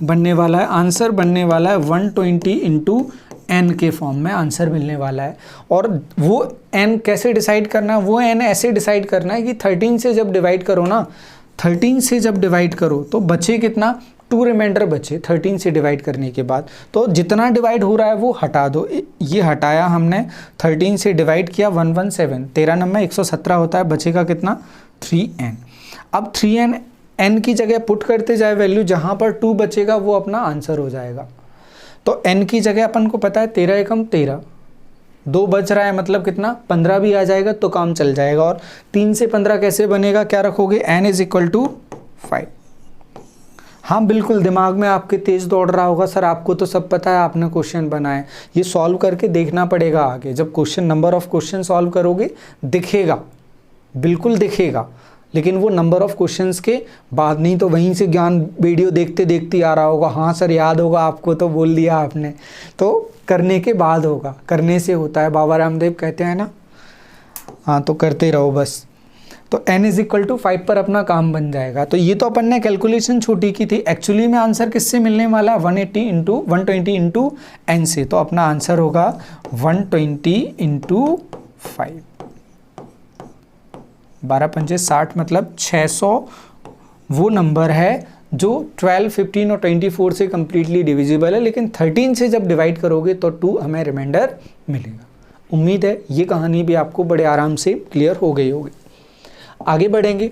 बनने वाला है, आंसर बनने वाला है 120 इंटू एन के फॉर्म में आंसर मिलने वाला है। और वो एन कैसे डिसाइड करना है, वो एन ऐसे डिसाइड करना है कि 13 से जब डिवाइड करो ना, 13 से जब डिवाइड करो तो बचे कितना, 2 रिमाइंडर बचे 13 से डिवाइड करने के बाद। तो जितना डिवाइड हो रहा है वो हटा दो। ये हटाया हमने, 13 से डिवाइड किया 117, 13 नंबर 117 होता है, बचेगा कितना 3n। अब 3n n की जगह पुट करते जाए वैल्यू, जहाँ पर 2 बचेगा वो अपना आंसर हो जाएगा। तो n की जगह अपन को पता है 13 एकम 13, 2 बच रहा है मतलब कितना 15 भी आ जाएगा तो काम चल जाएगा। और 3 से 15 कैसे बनेगा, क्या रखोगे, n इज इक्वल टू 5। हाँ बिल्कुल, दिमाग में आपके तेज दौड़ रहा होगा, सर आपको तो सब पता है, आपने क्वेश्चन बनाए, ये सॉल्व करके देखना पड़ेगा आगे। जब question number of question solve करोगे दिखेगा, बिल्कुल दिखेगा, लेकिन वो नंबर ऑफ क्वेश्चंस के बाद, नहीं तो वहीं से ज्ञान वीडियो देखते देखते आ रहा होगा, हाँ सर याद होगा आपको तो बोल दिया आपने, तो करने के बाद होगा, करने से होता है, बाबा रामदेव कहते हैं ना। हाँ तो करते रहो बस। तो n इज इक्वल टू 5 पर अपना काम बन जाएगा। तो ये तो अपन ने कैलकुलेशन छोटी की थी, एक्चुअली में आंसर किससे मिलने वाला है, 120 इंटू एन से। तो अपना आंसर होगा 120 इंटू 5, 12 पंजे 60, मतलब 600 वो नंबर है जो 12, 15 और 24 से कम्प्लीटली डिविजिबल है, लेकिन 13 से जब डिवाइड करोगे तो 2 हमें रिमाइंडर मिलेगा। उम्मीद है ये कहानी भी आपको बड़े आराम से क्लियर हो गई होगी। आगे बढ़ेंगे,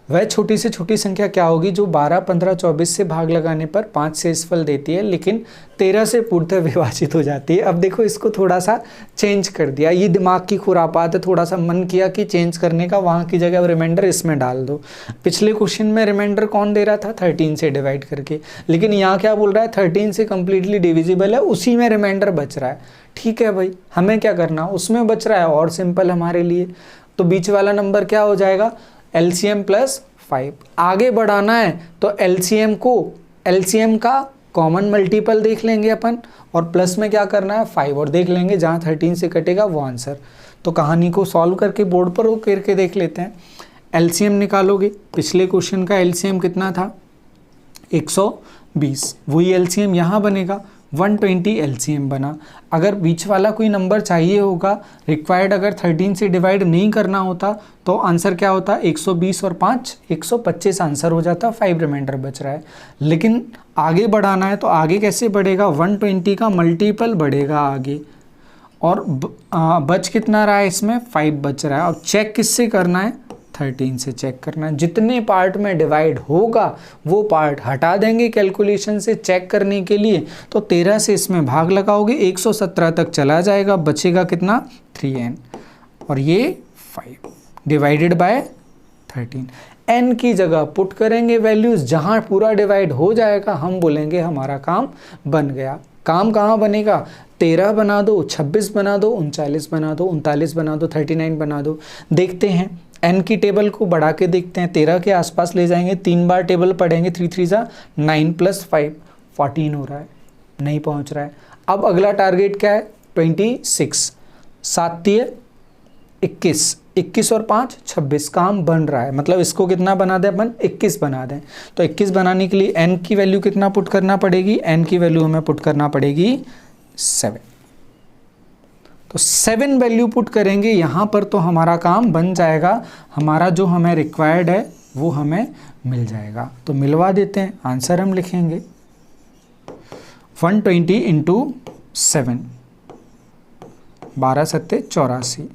वह छोटी से छोटी संख्या क्या होगी जो 12, 15, 24 से भाग लगाने पर 5 शेषफल देती है लेकिन 13 से पूर्णतः विभाजित हो जाती है। अब देखो इसको थोड़ा सा चेंज कर दिया, ये दिमाग की खुरापात है, थोड़ा सा मन किया कि चेंज करने का, वहाँ की जगह रिमाइंडर इसमें डाल दो। पिछले क्वेश्चन में रिमाइंडर कौन दे रहा था, 13 से डिवाइड करके, लेकिन यहाँ क्या बोल रहा है, 13 से कम्प्लीटली डिविजिबल है, उसी में रिमाइंडर बच रहा है। ठीक है भाई, हमें क्या करना, उसमें बच रहा है और सिंपल हमारे लिए। तो बीच वाला नंबर क्या हो जाएगा, एलसीएम प्लस 5। आगे बढ़ाना है तो एलसीएम को, एलसीएम का कॉमन मल्टीपल देख लेंगे अपन, और प्लस में क्या करना है 5, और देख लेंगे जहाँ 13 से कटेगा वो आंसर। तो कहानी को सॉल्व करके बोर्ड पर करके देख लेते हैं। एलसीएम निकालोगे, पिछले क्वेश्चन का एलसीएम कितना था 120, वही एलसीएम यहाँ बनेगा, 120 एलसीएम बना। अगर बीच वाला कोई नंबर चाहिए होगा रिक्वायर्ड, अगर 13 से डिवाइड नहीं करना होता तो आंसर क्या होता, 120 और 5 125 आंसर हो जाता, 5 रिमाइंडर बच रहा है। लेकिन आगे बढ़ाना है तो आगे कैसे बढ़ेगा, 120 का मल्टीपल बढ़ेगा आगे, और बच कितना रहा है इसमें 5 बच रहा है। और चेक किससे करना है, 13 से चेक करना है। जितने पार्ट में डिवाइड होगा वो पार्ट हटा देंगे कैलकुलेशन से चेक करने के लिए। तो 13 से इसमें भाग लगाओगे 117 तक चला जाएगा, बचेगा कितना 3n, और ये 5 डिवाइडेड बाय 13। n की जगह पुट करेंगे वैल्यूज, जहाँ पूरा डिवाइड हो जाएगा हम बोलेंगे हमारा काम बन गया। काम कहाँ बनेगा, 13 बना दो, 26 बना दो, 39 बना दो, 39 बना दो, 39 बना दो। देखते हैं n की टेबल को बढ़ा के देखते हैं, 13 के आसपास ले जाएंगे, 3 बार टेबल पढ़ेंगे, 3 3 जा 9 प्लस 5 14 हो रहा है, नहीं पहुंच रहा है। अब अगला टारगेट क्या है 26, 7 21, 21 और 5 26, काम बन रहा है। मतलब इसको कितना बना दें अपन, 21 बना दें। तो 21 बनाने के लिए n की वैल्यू कितना पुट करना पड़ेगी, n की वैल्यू हमें पुट करना पड़ेगी 7। तो 7 वैल्यू पुट करेंगे यहाँ पर तो हमारा काम बन जाएगा, हमारा जो हमें रिक्वायर्ड है वो हमें मिल जाएगा। तो मिलवा देते हैं, आंसर हम लिखेंगे 120 इंटू 7, 12 सत्ते 84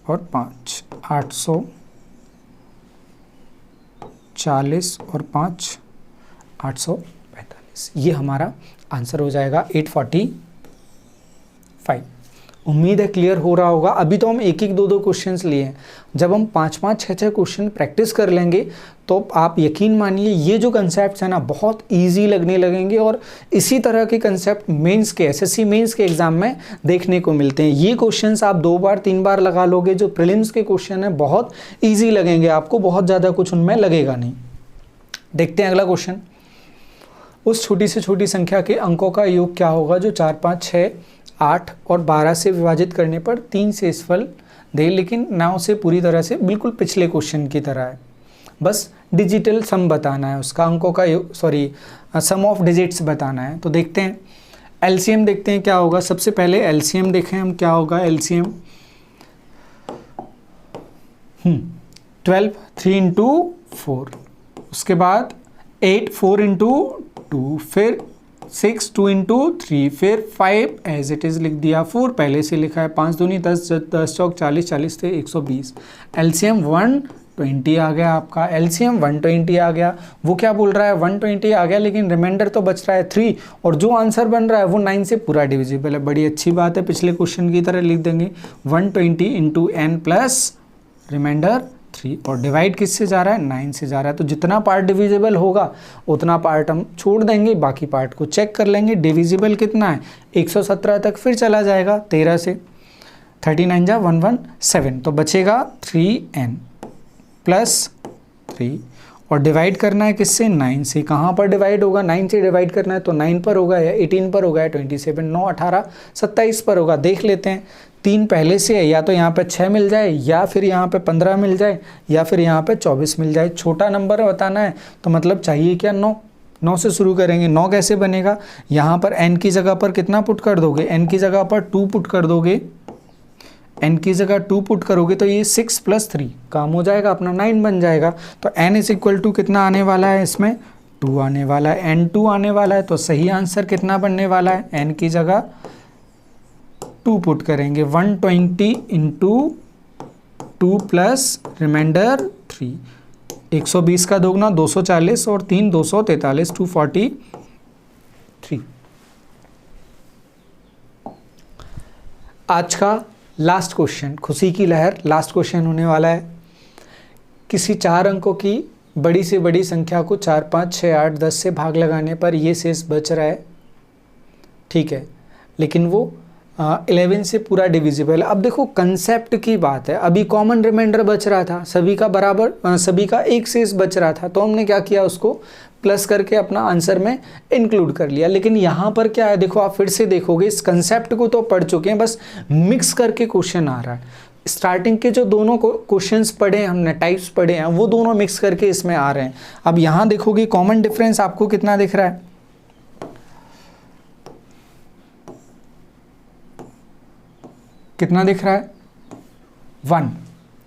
और 5 840 और 5 845, ये हमारा आंसर हो जाएगा 845। उम्मीद है क्लियर हो रहा होगा। अभी तो हम एक एक दो दो क्वेश्चंस लिए हैं, जब हम 5-5 6-6 क्वेश्चन प्रैक्टिस कर लेंगे तो आप यकीन मानिए ये जो कंसेप्ट है ना बहुत इजी लगने लगेंगे, और इसी तरह के कंसेप्ट मेंस के एसएससी मेंस के एग्जाम में देखने को मिलते हैं। ये क्वेश्चंस आप 2 बार 3 बार लगा लोगे, जो प्रीलिम्स के क्वेश्चन है बहुत ईजी लगेंगे आपको, बहुत ज़्यादा कुछ उनमें लगेगा नहीं। देखते हैं अगला क्वेश्चन। उस छोटी से छोटी संख्या के अंकों का योग क्या होगा जो 4, 5, 6, 8 और 12 से विभाजित करने पर 3 शेषफल दे, लेकिन ना उसे पूरी तरह से बिल्कुल पिछले क्वेश्चन की तरह है। बस डिजिटल सम बताना है उसका, अंकों का सम ऑफ डिजिट्स बताना है। तो देखते हैं एलसीएम, देखते हैं क्या होगा। सबसे पहले एलसीएम देखें हम, क्या होगा एलसीएम। 12 3 इंटू 4, उसके बाद 8 4 इंटू 2, फिर 6 2 इंटू 3, फिर 5 एज इट इज़ लिख दिया, 4 पहले से लिखा है, 5 दूनी 10, 10 चौक 40, 40 से 120। एलसीएम 120 आ गया आपका, एलसीएम 120 आ गया। वो क्या बोल रहा है 120 आ गया, लेकिन रिमाइंडर तो बच रहा है 3, और जो आंसर बन रहा है वो 9 से पूरा डिविजिबल है। बड़ी अच्छी बात है, पिछले क्वेश्चन की तरह लिख देंगे 120 इंटू n प्लस रिमाइंडर 3, और डिवाइड किससे जा रहा है 9 से जा रहा है। तो जितना पार्ट डिविजिबल होगा उतना पार्ट हम छोड़ देंगे, बाकी पार्ट को चेक कर लेंगे। डिविजिबल कितना है 117 तक फिर चला जाएगा 13 से, 39 जा 117, तो बचेगा 3n प्लस 3, और डिवाइड करना है किससे 9 से। कहाँ पर डिवाइड होगा 9 से डिवाइड करना है तो 9 पर होगा या 18 पर होगा या 27, 9 18 27 पर होगा। देख लेते हैं, 3 पहले से है, या तो यहाँ पे 6 मिल जाए, या फिर यहाँ पे 15 मिल जाए, या फिर यहाँ पे 24 मिल जाए। छोटा नंबर बताना है तो मतलब चाहिए क्या 9, 9 से शुरू करेंगे। 9 कैसे बनेगा, यहाँ पर n की जगह पर कितना पुट कर दोगे, n की जगह पर 2 पुट कर दोगे, n की जगह 2 पुट करोगे तो ये 6 + 3 काम हो जाएगा अपना, 9 बन जाएगा। तो n = कितना आने वाला है इसमें 2 आने वाला है, n2 आने वाला है। तो सही आंसर कितना बनने वाला है, n की जगह 2 पुट करेंगे, 120 इंटू 2 प्लस रिमाइंडर 3, 120 का दोगुना 240 और 3 243, 243। आज का लास्ट क्वेश्चन, खुशी की लहर, लास्ट क्वेश्चन होने वाला है। किसी 4 अंकों की बड़ी से बड़ी संख्या को 4 5 6 8 10 से भाग लगाने पर ये शेष बच रहा है, ठीक है, लेकिन वो 11 से पूरा डिविजिबल। अब देखो कंसेप्ट की बात है, अभी कॉमन रिमाइंडर बच रहा था, सभी का बराबर, सभी का एक शेष बच रहा था, तो हमने क्या किया उसको प्लस करके अपना आंसर में इंक्लूड कर लिया। लेकिन यहाँ पर क्या है, देखो आप फिर से देखोगे, इस कंसेप्ट को तो पढ़ चुके हैं, बस मिक्स करके क्वेश्चन आ रहा है। स्टार्टिंग के जो दोनों क्वेश्चंस पढ़े हैं हमने, टाइप्स पढ़े हैं, वो दोनों मिक्स करके इसमें आ रहे हैं। अब यहाँ देखोगे कॉमन डिफरेंस आपको कितना दिख रहा है, कितना दिख रहा है 1,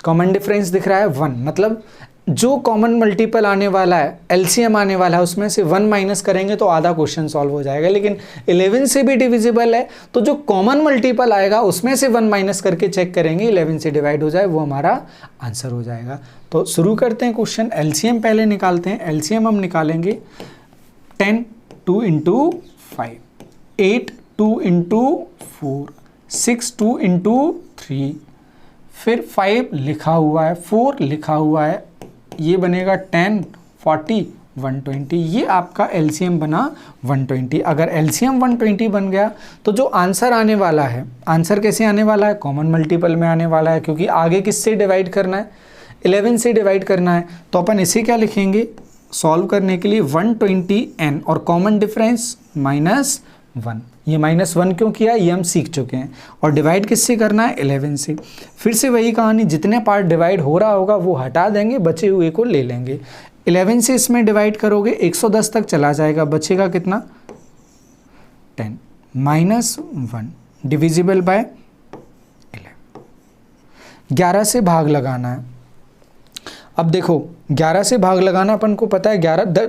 कॉमन डिफरेंस दिख रहा है 1, मतलब जो कॉमन मल्टीपल आने वाला है, एलसीएम आने वाला है, उसमें से 1 माइनस करेंगे तो आधा क्वेश्चन सॉल्व हो जाएगा। लेकिन 11 से भी डिविजिबल है तो जो कॉमन मल्टीपल आएगा उसमें से 1 माइनस करके चेक करेंगे, 11 से डिवाइड हो जाए, वो हमारा आंसर हो जाएगा। तो शुरू करते हैं क्वेश्चन। एलसीएम पहले निकालते हैं। एलसीएम हम निकालेंगे 10 2 इंटू 5, 8 2 इंटू 4, 6 2 इंटू 3, फिर 5 लिखा हुआ है, 4 लिखा हुआ है, ये बनेगा 10 40 120, ये आपका एलसीएम बना 120। अगर एलसीएम 120 बन गया तो जो आंसर आने वाला है, आंसर कैसे आने वाला है, कॉमन मल्टीपल में आने वाला है, क्योंकि आगे किससे डिवाइड करना है 11 से डिवाइड करना है। तो अपन इसे क्या लिखेंगे सॉल्व करने के लिए 120n और कॉमन डिफरेंस -1। ये -1 क्यों किया ये हम सीख चुके हैं। और डिवाइड किससे करना है 11 से। फिर से वही कहानी, जितने पार्ट डिवाइड हो रहा होगा वो हटा देंगे, बचे हुए को ले लेंगे। 11 से इसमें डिवाइड करोगे 110 तक चला जाएगा, बचेगा कितना 10 -1 डिविजिबल बाय 11। 11 से भाग लगाना है। अब देखो 11 से भाग लगाना अपन को पता है,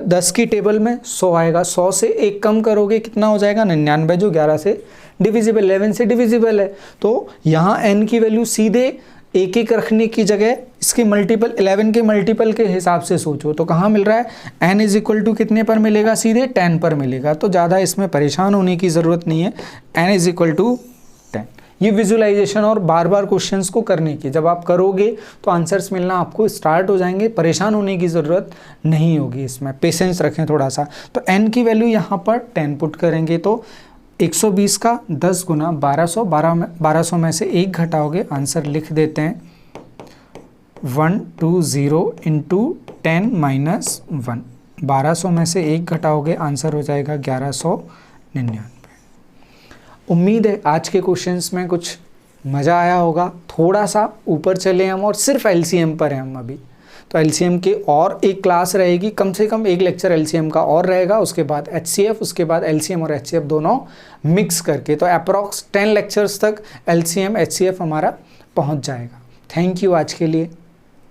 10 की टेबल में 100 आएगा, 100 से 1 कम करोगे कितना हो जाएगा 99, जो 11 से डिविजिबल 11 से डिविजिबल है। तो यहाँ n की वैल्यू सीधे एक एक रखने की जगह इसके मल्टीपल 11 के मल्टीपल के हिसाब से सोचो, तो कहाँ मिल रहा है n = कितने पर मिलेगा, सीधे 10 पर मिलेगा। तो ज़्यादा इसमें परेशान होने की ज़रूरत नहीं है, n = 10। ये विजुअलाइजेशन और बार बार क्वेश्चंस को करने की, जब आप करोगे तो आंसर्स मिलना आपको स्टार्ट हो जाएंगे, परेशान होने की ज़रूरत नहीं होगी। इसमें पेशेंस रखें थोड़ा सा। तो n की वैल्यू यहाँ पर 10 पुट करेंगे तो 120 का 10 गुना 1200, 1200 में से 1 घटाओगे, आंसर लिख देते हैं 120 इंटू 10 माइनस 1। 1200 में से 1 घटाओगे, आंसर हो जाएगा 1199। उम्मीद है आज के क्वेश्चंस में कुछ मज़ा आया होगा। थोड़ा सा ऊपर चले हम और सिर्फ एलसीएम पर हैं हम अभी। तो एलसीएम की और एक क्लास रहेगी, कम से कम एक लेक्चर एलसीएम का और रहेगा, उसके बाद एचसीएफ, उसके बाद एलसीएम और एचसीएफ दोनों मिक्स करके। तो अप्रॉक्स 10 लेक्चर्स तक एलसीएम एचसीएफ हमारा पहुंच जाएगा। थैंक यू आज के लिए।